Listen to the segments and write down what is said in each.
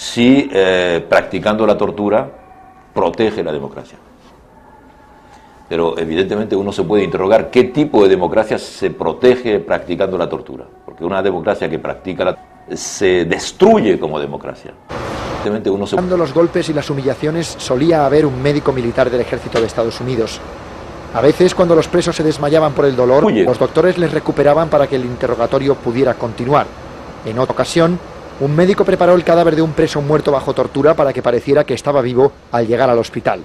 si practicando la tortura protege la democracia. Pero evidentemente uno se puede interrogar qué tipo de democracia se protege practicando la tortura, porque una democracia que practica se destruye como democracia. Evidentemente uno se... Cuando los golpes y las humillaciones solía haber un médico militar del ejército de Estados Unidos. A veces, cuando los presos se desmayaban por el dolor, los doctores les recuperaban para que el interrogatorio pudiera continuar. En otra ocasión, un médico preparó el cadáver de un preso muerto bajo tortura para que pareciera que estaba vivo al llegar al hospital.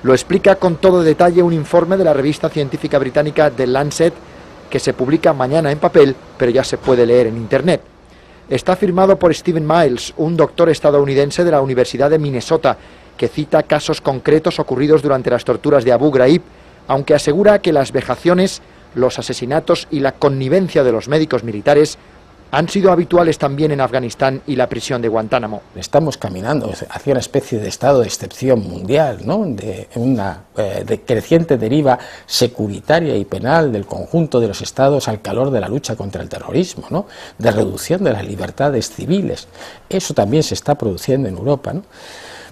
Lo explica con todo detalle un informe de la revista científica británica The Lancet, que se publica mañana en papel, pero ya se puede leer en Internet. Está firmado por Stephen Miles, un doctor estadounidense de la Universidad de Minnesota, que cita casos concretos ocurridos durante las torturas de Abu Ghraib, aunque asegura que las vejaciones, los asesinatos y la connivencia de los médicos militares han sido habituales también en Afganistán y la prisión de Guantánamo. Estamos caminando hacia una especie de estado de excepción mundial, ¿no? De una creciente deriva securitaria y penal del conjunto de los estados al calor de la lucha contra el terrorismo, ¿no? De reducción de las libertades civiles. Eso también se está produciendo en Europa, ¿no?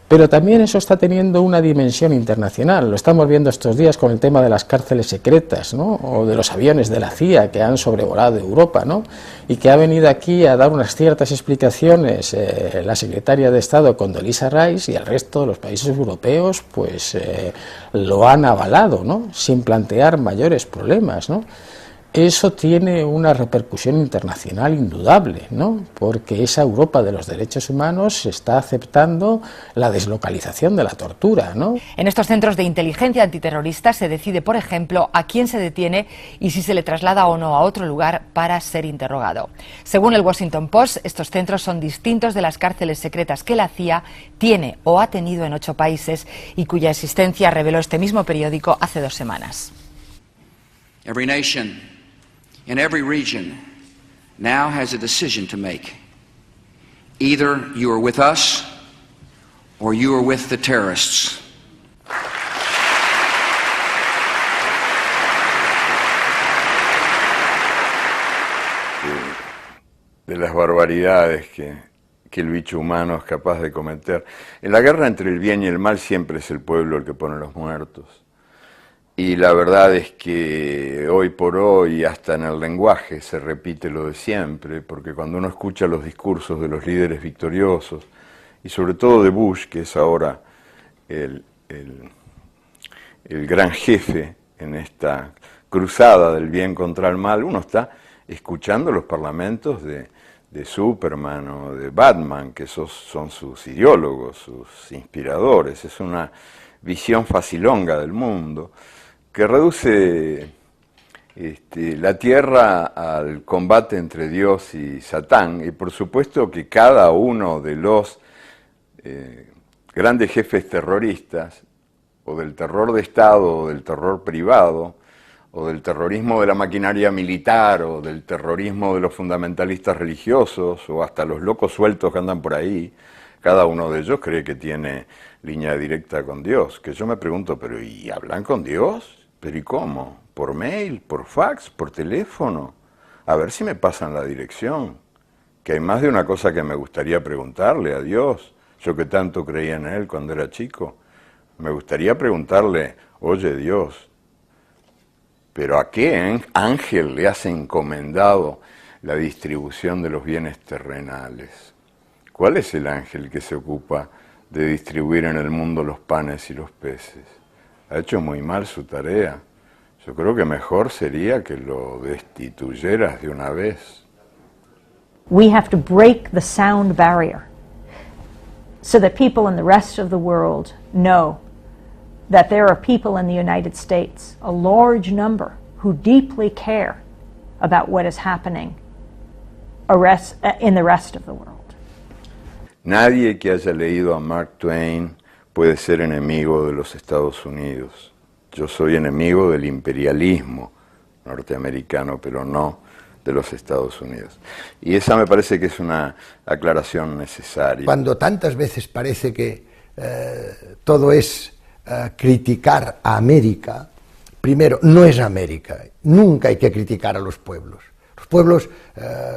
Pero también eso está teniendo una dimensión internacional. Lo estamos viendo estos días con el tema de las cárceles secretas, ¿no? O de los aviones de la CIA que han sobrevolado Europa, ¿no? Y que ha venido aquí a dar unas ciertas explicaciones la secretaria de Estado Condoleezza Rice, y el resto de los países europeos pues lo han avalado, ¿no? Sin plantear mayores problemas, ¿no? Eso tiene una repercusión internacional indudable, ¿no? Porque esa Europa de los derechos humanos está aceptando la deslocalización de la tortura, ¿no? En estos centros de inteligencia antiterrorista se decide, por ejemplo, a quién se detiene y si se le traslada o no a otro lugar para ser interrogado. Según el Washington Post, estos centros son distintos de las cárceles secretas que la CIA tiene o ha tenido en 8 países y cuya existencia reveló este mismo periódico hace 2 semanas. Every nation in every region now has a decision to make. Either you are with us or you are with the terrorists. De las barbaridades que el bicho humano es capaz de cometer. En la guerra entre el bien y el mal siempre es el pueblo el que pone los muertos. Y la verdad es que hoy por hoy, hasta en el lenguaje, se repite lo de siempre, porque cuando uno escucha los discursos de los líderes victoriosos, y sobre todo de Bush, que es ahora el gran jefe en esta cruzada del bien contra el mal, uno está escuchando los parlamentos de Superman o de Batman, que esos son sus ideólogos, sus inspiradores. Es una visión facilonga del mundo que reduce la tierra al combate entre Dios y Satán, y por supuesto que cada uno de los grandes jefes terroristas, o del terror de Estado, o del terror privado, o del terrorismo de la maquinaria militar, o del terrorismo de los fundamentalistas religiosos, o hasta los locos sueltos que andan por ahí, cada uno de ellos cree que tiene línea directa con Dios. Que yo me pregunto, ¿pero y hablan con Dios? ¿Pero y cómo? ¿Por mail? ¿Por fax? ¿Por teléfono? A ver si me pasan la dirección. Que hay más de una cosa que me gustaría preguntarle a Dios. Yo que tanto creía en Él cuando era chico. Me gustaría preguntarle, oye Dios, ¿pero a qué ángel le has encomendado la distribución de los bienes terrenales? ¿Cuál es el ángel que se ocupa de distribuir en el mundo los panes y los peces? Ha hecho muy mal su tarea. Yo creo que mejor sería que lo destituyeras de una vez. We have to break the sound barrier so that people in the rest of the world know that there are people in the United States, a large number, who deeply care about what is happening in the rest of the world. Nadie que haya leído a Mark Twain puede ser enemigo de los Estados Unidos. Yo soy enemigo del imperialismo norteamericano, pero no de los Estados Unidos. Y esa me parece que es una aclaración necesaria. Cuando tantas veces parece que todo es criticar a América, primero, no es América. Nunca hay que criticar a los pueblos. Los pueblos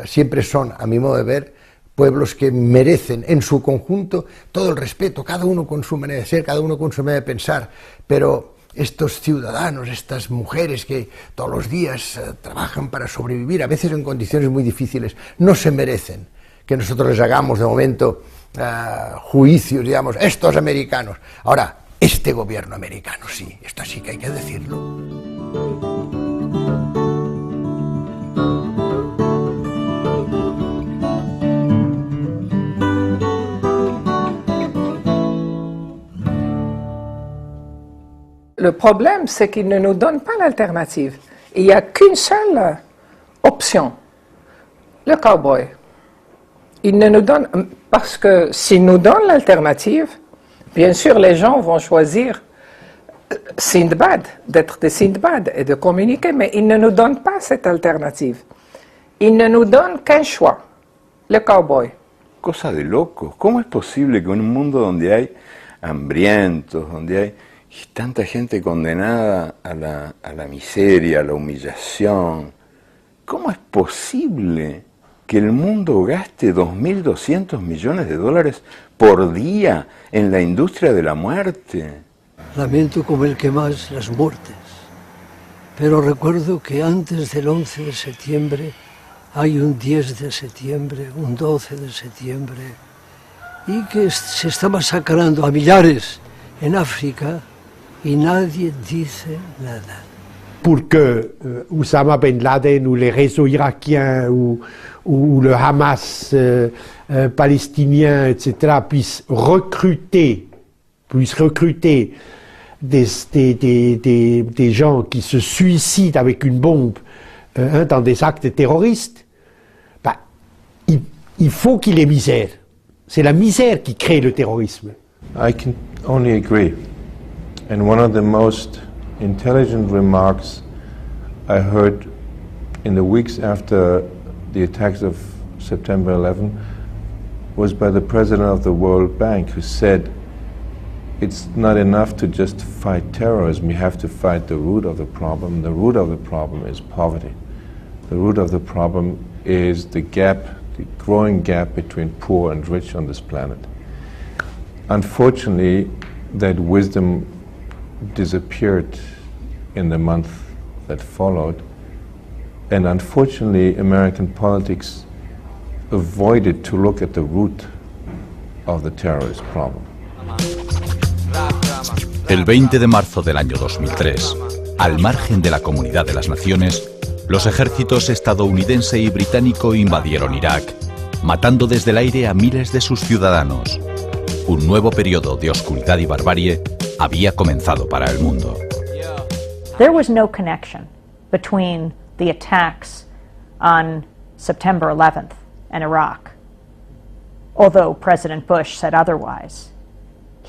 siempre son, a mi modo de ver, pueblos que merecen en su conjunto todo el respeto, cada uno con su manera de ser, cada uno con su manera de pensar, pero estos ciudadanos, estas mujeres que todos los días trabajan para sobrevivir, a veces en condiciones muy difíciles, no se merecen que nosotros les hagamos de momento juicios, digamos, estos americanos. Ahora, este gobierno americano, sí, esto sí que hay que decirlo. Le problème, c'est qu'ils ne nous donnent pas l'alternative. Il n'y a qu'une seule option, le cowboy. Ils ne nous donnent, parce que s'ils nous donnent l'alternative, bien sûr, les gens vont choisir Sindbad, d'être des Sindbad et de communiquer, mais ils ne nous donnent pas cette alternative. Ils ne nous donnent qu'un choix, le cowboy. Cosa de locos. ¿Cómo es posible que en un mundo donde hay hambrientos, donde hay tanta gente condenada a la miseria, a la humillación, cómo es posible que el mundo gaste 2.200 millones de dólares por día en la industria de la muerte? Lamento como el que más las muertes, pero recuerdo que antes del 11 de septiembre hay un 10 de septiembre, un 12 de septiembre, y que se está masacrando a millares en África y nadie dice nada. Pour que Oussama Ben Laden ou les réseaux irakiens ou le Hamas palestinien, etc., puissent recruter des gens qui se suicident avec une bombe dans des actes terroristes, bah, il faut qu'il y ait misère. C'est la misère qui crée le terrorisme. I can only agree. And one of the most intelligent remarks I heard in the weeks after the attacks of September 11 was by the president of the World Bank, who said, it's not enough to just fight terrorism, you have to fight the root of the problem. The root of the problem is poverty. The root of the problem is the gap, the growing gap between poor and rich on this planet. Unfortunately, that wisdom disappeared in the month that followed, and unfortunately American politics avoided to look at the root of the terrorist problem. El 20 de marzo del año 2003, al margen de la Comunidad de las Naciones, los ejércitos estadounidense y británico invadieron Irak, matando desde el aire a miles de sus ciudadanos. Un nuevo periodo de oscuridad y barbarie había comenzado para el mundo. There was no connection between the attacks on September 11th and Iraq, although President Bush said otherwise.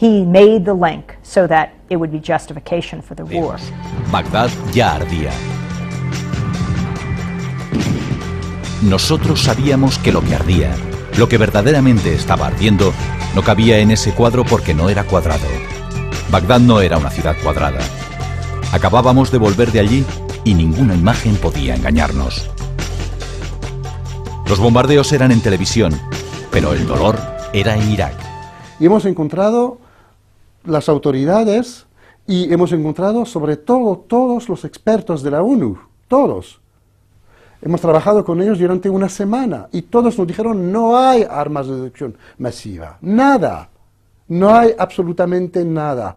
He made the link so that it would be justification for the war. Bagdad ya ardía. Nosotros sabíamos que lo que ardía, lo que verdaderamente estaba ardiendo, no cabía en ese cuadro porque no era cuadrado. Bagdad no era una ciudad cuadrada. Acabábamos de volver de allí y ninguna imagen podía engañarnos. Los bombardeos eran en televisión, pero el dolor era en Irak. Y hemos encontrado las autoridades y hemos encontrado sobre todo todos los expertos de la ONU, todos. Hemos trabajado con ellos durante una semana y todos nos dijeron no hay armas de destrucción masiva, nada, no hay absolutamente nada.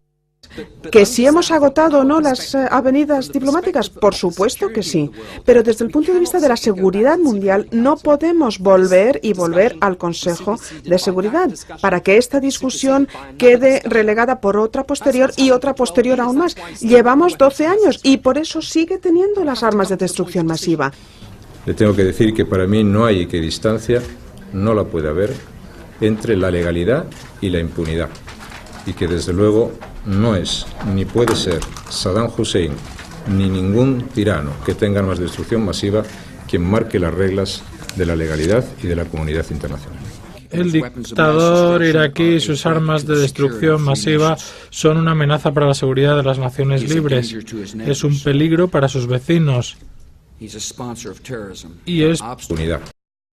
¿Que si hemos agotado o no las avenidas diplomáticas? Por supuesto que sí, pero desde el punto de vista de la seguridad mundial no podemos volver al Consejo de Seguridad para que esta discusión quede relegada por otra posterior y otra posterior aún más. Llevamos 12 años y por eso sigue teniendo las armas de destrucción masiva. Le tengo que decir que para mí no hay equidistancia, no la puede haber, entre la legalidad y la impunidad. Y que desde luego no es ni puede ser Saddam Hussein ni ningún tirano que tenga armas de destrucción masiva quien marque las reglas de la legalidad y de la comunidad internacional. El dictador iraquí y sus armas de destrucción masiva son una amenaza para la seguridad de las naciones libres. Es un peligro para sus vecinos. Y es unidad.